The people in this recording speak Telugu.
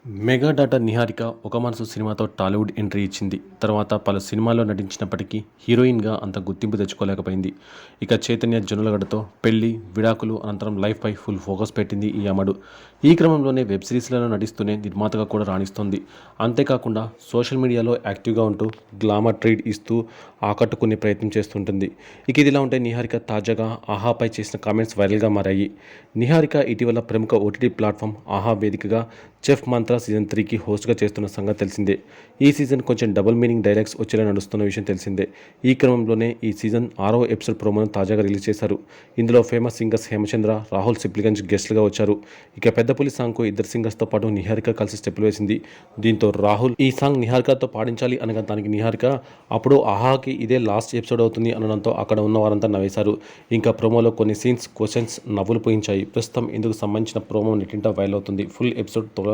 మెగా డాటర్ నిహారిక ఒక మనసు సినిమాతో టాలీవుడ్ ఎంట్రీ ఇచ్చింది. తర్వాత పలు సినిమాల్లో నటించినప్పటికీ హీరోయిన్గా అంత గుర్తింపు తెచ్చుకోలేకపోయింది. ఇక చైతన్య జొన్నలగడ్డతో పెళ్లి, విడాకులు అనంతరం లైఫ్పై ఫుల్ ఫోకస్ పెట్టింది ఈ అమ్మడు. ఈ క్రమంలోనే వెబ్ సిరీస్లలో నటిస్తూనే నిర్మాతగా కూడా రాణిస్తోంది. అంతేకాకుండా సోషల్ మీడియాలో యాక్టివ్గా ఉంటూ గ్లామర్ ట్రీట్ ఇస్తూ ఆకట్టుకునే ప్రయత్నం చేస్తుంటుంది. ఇక ఇదిలా ఉంటే నిహారిక తాజాగా ఆహాపై చేసిన కామెంట్స్ వైరల్గా మారాయి. నిహారిక ఇటీవల ప్రముఖ ఓటీటీ ప్లాట్ఫామ్ ఆహా వేదికగా చెఫ్ మంత్రా సీజన్ 3కి హోస్ట్గా చేస్తున్న సంగతి తెలిసిందే. ఈ సీజన్ కొంచెం డబుల్ మీనింగ్ డైలాగ్స్ వచ్చేలా నడుస్తున్న విషయం తెలిసిందే. ఈ క్రమంలోనే ఈ సీజన్ 6వ ఎపిసోడ్ ప్రోమోను తాజాగా రిలీజ్ చేశారు. ఇందులో ఫేమస్ సింగర్స్ హేమచంద్ర, రాహుల్ సిప్లిగంజ్ గెస్ట్లుగా వచ్చారు. ఇక పెద్దపులి సాంగ్కు ఇద్దరు సింగర్స్తో పాటు నిహారిక కలిసి స్టెప్పులు వేసింది. దీంతో రాహుల్ ఈ సాంగ్ నిహారికతో పాడించాలి అనగా దానికి నిహారిక అప్పుడు ఆహాకి ఇదే లాస్ట్ ఎపిసోడ్ అవుతుంది అనడంతో అక్కడ ఉన్న వారంతా నవ్వేశారు. ఇంకా ప్రోమోలో కొన్ని సీన్స్, క్వశ్చన్స్ నవ్వులు పోయించాయి. ప్రస్తుతం ఇందుకు సంబంధించిన ప్రోమో నెట్టింట వైరల్ అవుతుంది. ఫుల్ ఎపిసోడ్ త్వరలో